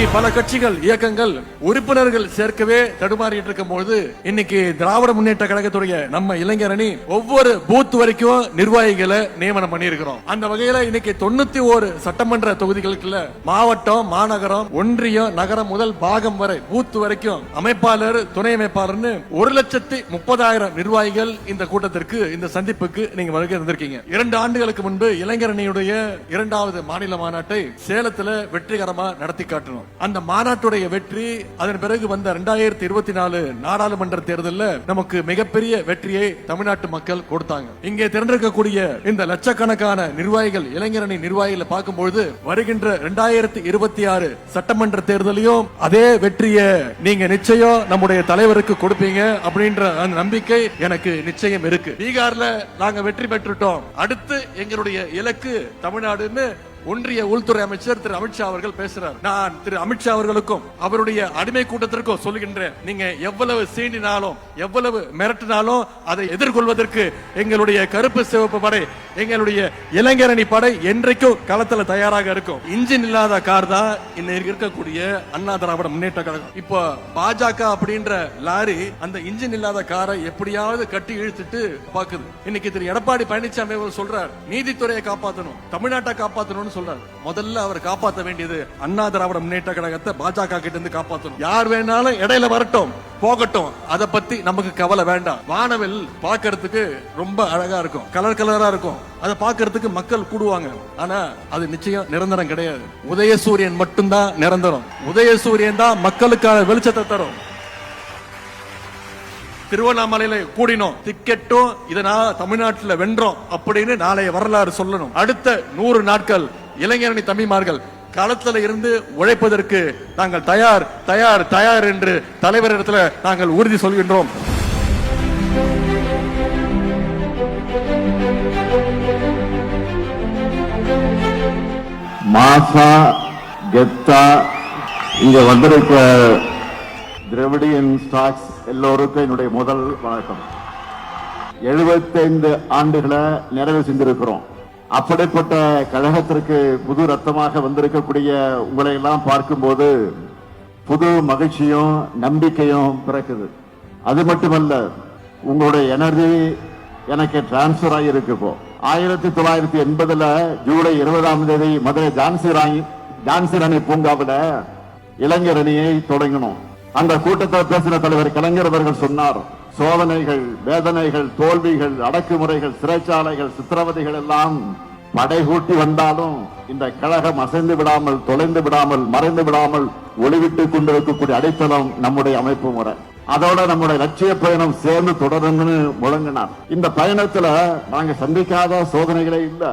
இன்னைக்கு பல கட்சிகள் இயக்கங்கள் உறுப்பினர்கள் சேர்க்கவே தடுமாறிட்டு இருக்கும் போது இன்னைக்கு திராவிட முன்னேற்ற கழகத்துடைய நம்ம இளைஞர் அணி ஒவ்வொரு பூத் வரைக்கும் நிர்வாகிகளை நியமனம் பண்ணி இருக்கிறோம். அந்த வகையில இன்னைக்கு 91 சட்டமன்ற தொகுதிகளுக்குள்ள மாவட்டம், மாநகரம், ஒன்றியம், நகரம் முதல் பாகம் வரை பூத் வரைக்கும் அமைப்பாளர், துணை அமைப்பாளர்னு 1,30,000 நிர்வாகிகள் இந்த கூட்டத்திற்கு, இந்த சந்திப்புக்கு நீங்க வருகை தந்திருக்கீங்க. 2 ஆண்டுகளுக்கு முன்பு இளைஞர் அணியுடைய 2வது மாநில மாநாட்டை சேலத்துல வெற்றிகரமா நடத்தி காட்டணும். அந்த மாநாட்டுடைய வெற்றி, அதன் பிறகு வந்த 2024 நாடாளுமன்ற தேர்தலில் நமக்கு மிகப்பெரிய வெற்றியை தமிழ்நாட்டு மக்கள் கொடுத்தாங்க. இங்கே திரண்டிருக்கக்கூடிய இந்த லட்சக்கணக்கான நிர்வாகிகள், இளைஞரணி நிர்வாகிகளை பார்க்கும்போது வருகின்ற 2026 சட்டமன்ற தேர்தலையும் அதே வெற்றியை நீங்க நிச்சயம் நம்முடைய தலைவருக்கு கொடுப்பீங்க அப்படின்ற அந்த நம்பிக்கை எனக்கு நிச்சயம் இருக்கு. பீகார்ல நாங்க வெற்றி பெற்றுட்டோம், அடுத்து எங்களுடைய இலக்கு தமிழ்நாடுன்னு ஒன்றிய உள்துறை அமைச்சர் திரு அமித்ஷா அவர்கள் பேசுறார். நான் திரு அமித்ஷா அவர்களுக்கும் அவருடைய அடிமை கூட்டத்திற்கும் சொல்லுகின்றேன், நீங்க எவ்வளவு சீண்டினாலும் எவ்வளவு மிரட்டினாலும் அதை எதிர்கொள்வதற்கு எங்களுடைய கருப்பு சிவப்பு படை, எங்களுடைய இளைஞரணி படை என்றைக்கும் களத்துல தயாராக இருக்கும். இன்ஜின் இல்லாத கார் தான் இன்னைக்கு இருக்கக்கூடிய அண்ணா திராவிட முன்னேற்ற கழகம். இப்போ பாஜக அப்படின்ற லாரி அந்த இன்ஜின் இல்லாத காரை எப்படியாவது கட்டி இழுத்துட்டு பாக்குது. இன்னைக்கு திரு எடப்பாடி பழனிசாமி அவர் சொல்றார், நீதித்துறையை காப்பாற்றணும், தமிழ்நாட்டை காப்பாற்றணும் சொல்றாரு. முதல்ல அவர் காப்பாற்ற வேண்டியது அண்ணா திராவிட முன்னேற்ற கழகத்தை பாஜக கிட்ட இருந்து காப்பாற்றணும். யார் வேணாலும் இடையில வரட்டும், போகட்டும், அத பத்தி நமக்கு கவலை வேண்டாம். வானவில் பார்க்கிறதுக்கு ரொம்ப அழகா இருக்கும், கலர் கலரா இருக்கும், அதை பார்க்கிறதுக்கு மக்கள் கூடுவாங்க. ஆனா அது நிச்சயம் நிரந்தரம் கிடையாது. உதயசூரியன் மட்டும்தான் நிரந்தரம். உதயசூரியன் தான் மக்களுக்கான வெளிச்சத்தை தரும். திருவண்ணாமலையில கூடினோம், டிக்கெட்டும் இதனால தமிழ்நாட்டில் வென்றோம் அப்படின்னு நாளைய வரலாறு சொல்லணும். அடுத்த 100 நாட்கள் இளைஞரணி தம்பிமார்கள் களத்தில் இருந்து உழைப்பதற்கு நாங்கள் தயார் தயார் தயார் என்று தலைவரிடத்தில் நாங்கள் உறுதி சொல்கின்றோம். மாசா கெத்தா இங்க வந்திருக்க திராவிடியன் ஸ்டாக்ஸ் எல்லோருக்கும் என்னுடைய முதல் வணக்கம். 75 ஆண்டுகளை நிறைவு செஞ்சிருக்கிறோம். அப்படிப்பட்ட கழகத்திற்கு புது ரத்தமாக வந்திருக்கக்கூடிய உங்களை எல்லாம் பார்க்கும்போது புது மகிழ்ச்சியும் நம்பிக்கையும் பிறக்குது. அது மட்டுமல்ல, உங்களுடைய எனர்ஜி எனக்கு டிரான்ஸ்பர் ஆகியிருக்கு. இப்போ 1980 ஜூலை 20 மதுரை ஜான்சி ராணி பூங்காவில் இளைஞர் அணியை தொடங்கணும். அந்த கூட்டத்தில் பேசின தலைவர் கலைஞர் அவர்கள் சொன்னார், சோதனைகள், வேதனைகள், தோல்விகள், அடக்குமுறைகள், சிறைச்சாலைகள், சித்திரவதைகள் எல்லாம் படைகூட்டி வந்தாலும் இந்த கழகம் அசைந்து விடாமல், தொலைந்து விடாமல், மறைந்து விடாமல் ஒளிவிட்டுக் கொண்டிருக்கக்கூடிய அடித்தளம் நம்முடைய அமைப்பு முறை. அதோட நம்முடைய லட்சிய பயணம் சேர்ந்து தொடரும்னு முழங்கினார். இந்த பயணத்துல நாங்க சந்திக்காத சோதனைகளே இல்ல,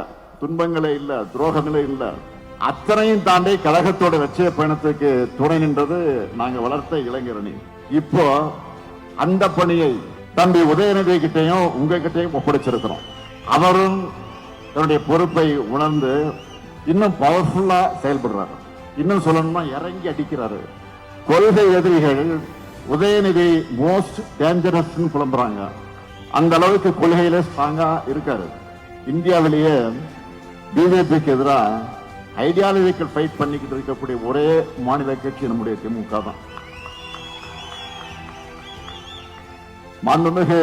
துன்பங்களே இல்ல, துரோகங்களே இல்ல. அத்தனையும் தாண்டி கழகத்தோட லட்சிய பயணத்துக்கு துணை நின்றது நாங்க வளர்த்த இளைஞரணி. இப்போ அந்த பணியை தம்பி உதயநிதி கிட்டையும் உங்ககிட்டையும் ஒப்படைச்சிருக்கிறோம். அவரும் தன்னுடைய பொறுப்பை உணர்ந்து இன்னும் பவர்ஃபுல்லா செயல்படுறாரு. இன்னும் சொல்லணும்னா இறங்கி அடிக்கிறாரு. கொள்கை எதிரிகள் உதயநிதி மோஸ்ட் டேஞ்சரஸ் புலம்புறாங்க. அந்த அளவுக்கு கொள்கையில ஸ்ட்ராங்கா இருக்காரு. இந்தியாவிலேயே பிஜேபிக்கு எதிராக ஐடியாலஜிக்கல் ஃபைட் பண்ணிக்கிட்டு இருக்கக்கூடிய ஒரே மாநில கட்சி நம்முடைய திமுக தான். மாண்புமிகு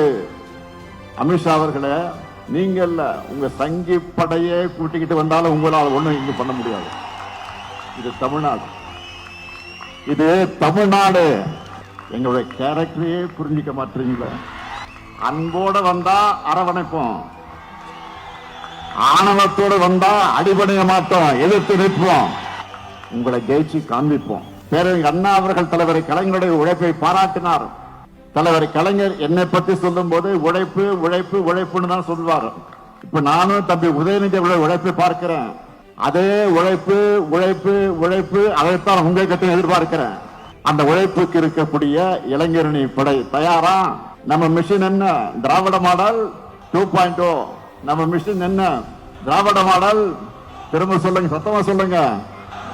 அமித்ஷா அவர்களே, நீங்க இல்ல, உங்க சங்கி படையே கூட்டிக்கிட்டு வந்தாலும் உங்களால் ஒண்ணும் இங்க பண்ண முடியாது. இது தமிழ்நாடு, இது தமிழ்நாடு. எங்களுடைய கேரக்டரையே புரிஞ்சிக்க மாட்டீங்களா? அன்போட வந்தா அரவணைப்போம், ஆணவத்தோடு வந்தா அடிபணிய மாட்டோம், எதிர்த்து நிற்போம், உங்களை ஜெயிச்சு காண்பிப்போம். பேரறிஞர் அண்ணா அவர்கள் தலைவரை கலைஞருடைய உழைப்பை பாராட்டினார். தலைவர் கலைஞர் என்னை பற்றி சொல்லும் போது உழைப்பு உழைப்பு உழைப்புன்னு தான் சொல்வார். இப்ப நானும் தம்பி உதயநிதி உழைப்பை பார்க்கிறேன். அதே உழைப்பு உழைப்பு உழைப்பு, அதைத்தான் உங்ககிட்ட எதிர்பார்க்கிறேன். அந்த உழைப்புக்கு இருக்கக்கூடிய இளைஞரணி படை தயாரா? நம்ம மிஷன் என்ன? திராவிட மாடல் 2.0. நம்ம மிஷன் என்ன? திராவிட மாடல். திரும்ப சொல்லுங்க, சத்தமா சொல்லுங்க,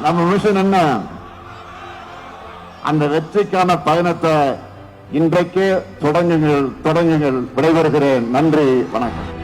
நம்ம மிஷன் என்ன? அந்த வெற்றிக்கான பயணத்தை இன்றைக்கே தொடங்குங்கள். விடைபெறுகிறேன். நன்றி, வணக்கம்.